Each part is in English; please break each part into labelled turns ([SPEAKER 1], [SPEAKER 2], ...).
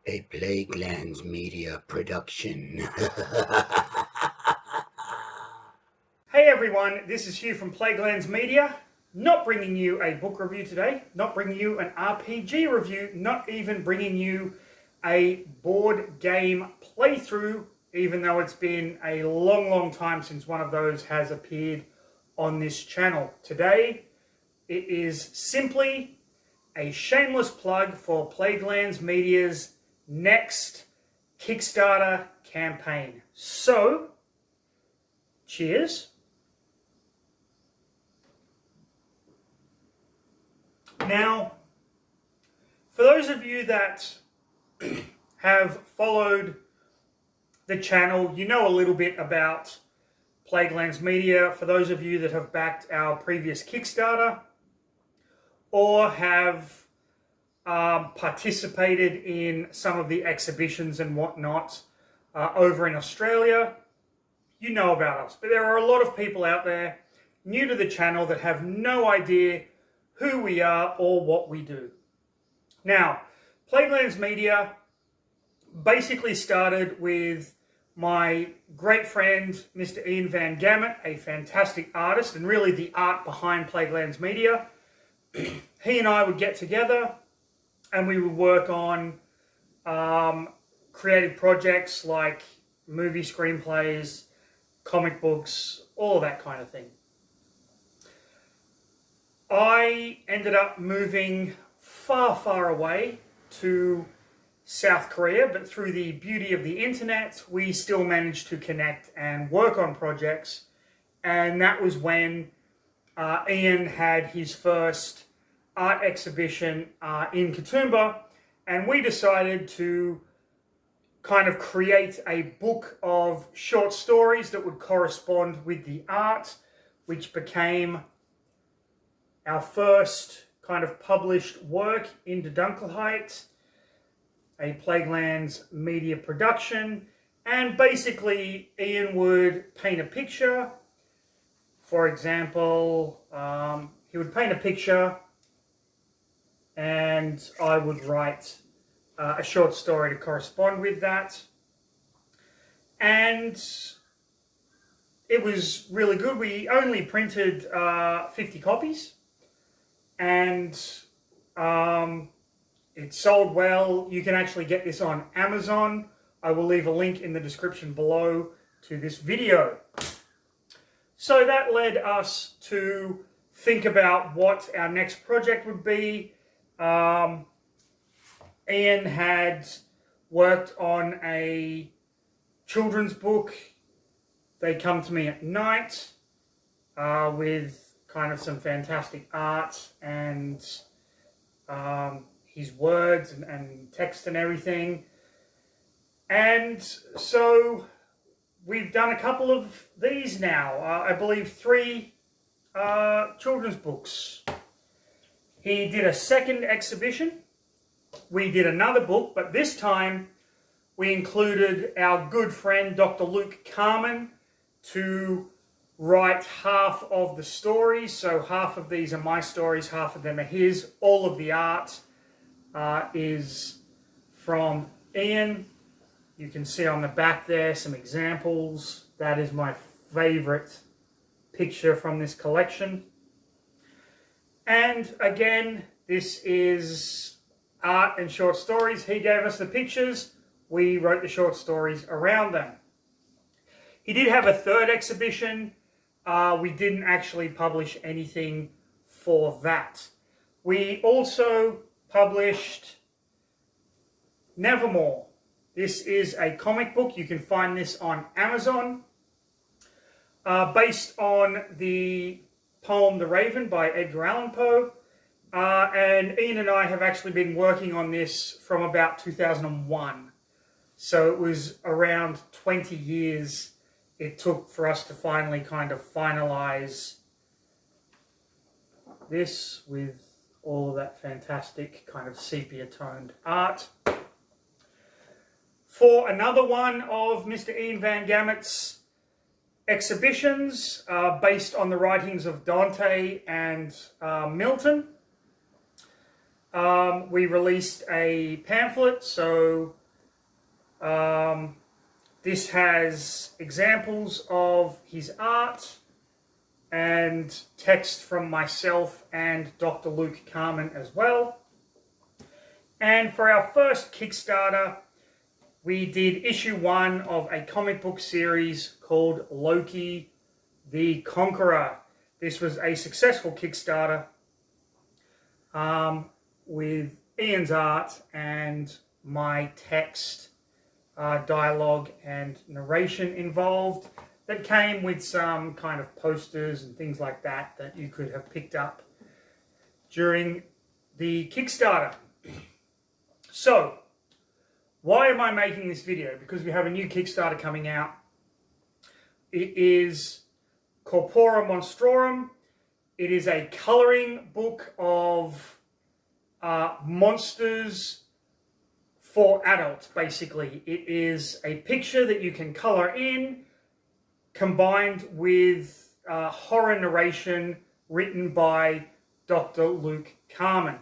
[SPEAKER 1] A Plaguelands Media production.
[SPEAKER 2] Hey everyone, this is Hugh from Plaguelands Media. Not bringing you a book review today, not bringing you an RPG review, not even bringing you a board game playthrough, even though it's been a long time since one of those has appeared on this channel. Today, it is simply a shameless plug for Plaguelands Media's next Kickstarter campaign. So, cheers. Now, for those of you that have followed the channel, you know a little bit about Plaguelands Media. For those of you that have backed our previous Kickstarter or have participated in some of the exhibitions and whatnot over in Australia, you know about us. But there are a lot of people out there new to the channel that have no idea who we are or what we do. Now, Plaguelands Media basically started with my great friend, Mr. Ian Van Gamet, a fantastic artist and really the art behind Plaguelands Media. He and I would get together and we would work on creative projects like movie screenplays, comic books, all of that kind of thing. I ended up moving far away to South Korea, but through the beauty of the internet, we still managed to connect and work on projects. And that was when Ian had his first art exhibition in Katoomba, and we decided to kind of create a book of short stories that would correspond with the art, which became our first kind of published work in Dunkelheit, a Plaguelands Media production. And basically, Ian would paint a picture. For example, he would paint a picture and I would write a short story to correspond with that. And it was really good. We only printed 50 copies. And it sold well. You can actually get this on Amazon. I will leave a link in the description below to this video. So that led us to think about what our next project would be. Ian had worked on a children's book. They Come to Me at Night with kind of some fantastic art and his words and text and everything. And so we've done a couple of these now. I believe 3 children's books. He did a second exhibition. We did another book, but this time we included our good friend Dr. Luke Carmen to write half of the stories. So half of these are my stories, half of them are his. All of the art is from Ian. You can see on the back there some examples. That is my favorite picture from this collection. And again, this is art and short stories. He gave us the pictures. We wrote the short stories around them. He did have a third exhibition. We didn't actually publish anything for that. We also published Nevermore. This is a comic book. You can find this on Amazon. Based on the poem The Raven by Edgar Allan Poe. And Ian and I have actually been working on this from about 2001. So it was around 20 years it took for us to finally kind of finalize this with all of that fantastic kind of sepia-toned art. For another one of Mr. Ian Van Gamet's exhibitions based on the writings of Dante and Milton, we released a pamphlet. So this has examples of his art and text from myself and Dr. Luke Carmen as well. And for our first Kickstarter, we did issue 1 of a comic book series called Loki the Conqueror. This was a successful Kickstarter with Ian's art and my text, dialogue and narration involved, that came with some kind of posters and things like that that you could have picked up during the Kickstarter. So, why am I making this video? Because we have a new Kickstarter coming out. It is Corpora Monstrorum. It is a colouring book of monsters for adults, basically. It is a picture that you can colour in, combined with horror narration written by Dr. Luke Carmen.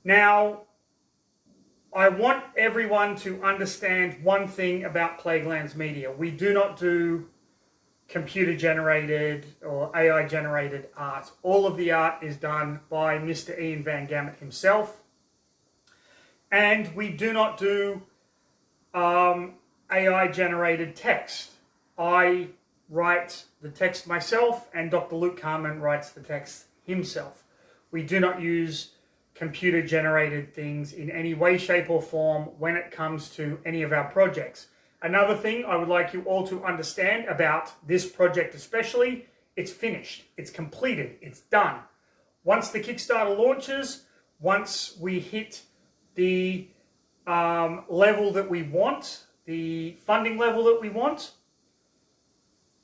[SPEAKER 2] Now, I want everyone to understand one thing about Plaguelands Media. We do not do computer-generated or AI-generated art. All of the art is done by Mr. Ian Van Gamet himself. And we do not do AI-generated text. I write the text myself, and Dr. Luke Carmen writes the text himself. We do not use computer-generated things in any way, shape, or form when it comes to any of our projects. Another thing I would like you all to understand about this project especially, it's finished, it's completed, it's done. Once the Kickstarter launches, once we hit the level that we want, the funding level that we want,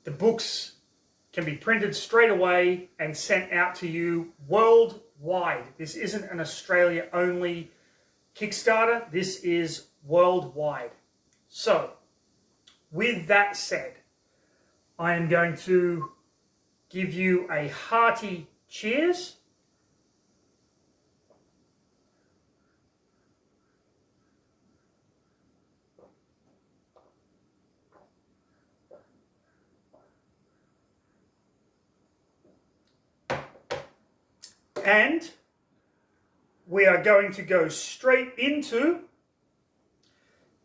[SPEAKER 2] the books can be printed straight away and sent out to you worldwide. This isn't an Australia-only Kickstarter. This is worldwide. So, with that said, I am going to give you a hearty cheers. And we are going to go straight into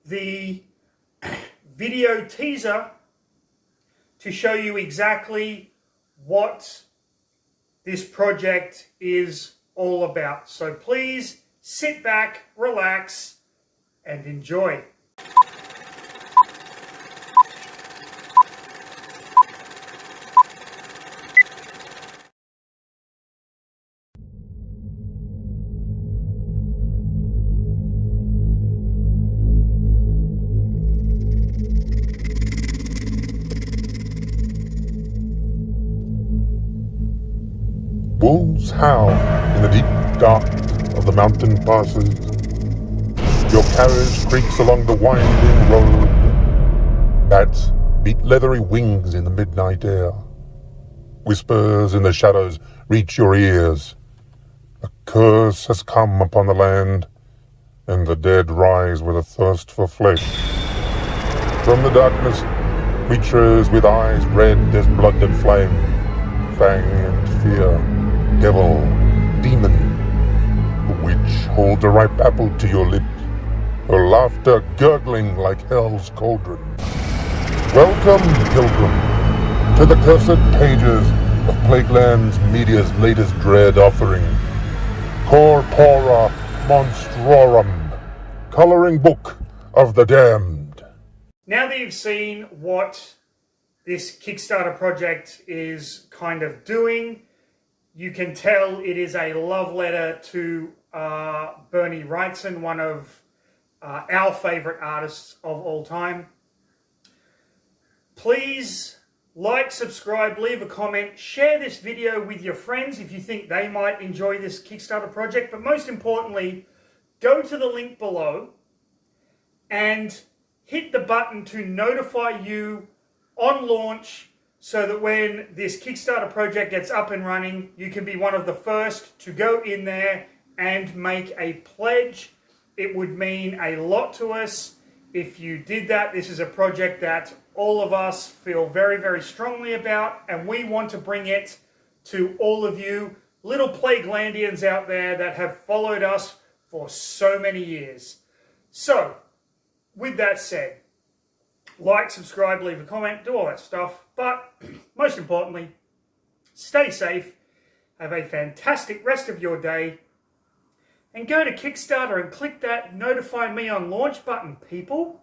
[SPEAKER 2] the video teaser to show you exactly what this project is all about. So please sit back, relax, and enjoy.
[SPEAKER 3] Wolves howl in the deep dark of the mountain passes. Your carriage creaks along the winding road. Bats beat leathery wings in the midnight air. Whispers in the shadows reach your ears. A curse has come upon the land, and the dead rise with a thirst for flesh. From the darkness, creatures with eyes red as blood and flame, fang and fear. Devil, demon, the witch holds a ripe apple to your lips, her laughter gurgling like hell's cauldron. Welcome, pilgrim, to the cursed pages of Plaguelands Media's latest dread offering, Corpora Monstrorum, Coloring Book of the Damned.
[SPEAKER 2] Now that you've seen what this Kickstarter project is kind of doing, you can tell it is a love letter to Bernie Wrightson, one of our favourite artists of all time. Please like, subscribe, leave a comment, share this video with your friends if you think they might enjoy this Kickstarter project. But most importantly, go to the link below and hit the button to notify you on launch, so that when this Kickstarter project gets up and running, you can be one of the first to go in there and make a pledge. It would mean a lot to us if you did that. This is a project that all of us feel very, very strongly about, and we want to bring it to all of you little Plaguelandians out there that have followed us for so many years. So, with that said, like, subscribe, leave a comment, do all that stuff, but most importantly, stay safe, have a fantastic rest of your day, and go to Kickstarter and click that notify me on launch button, people.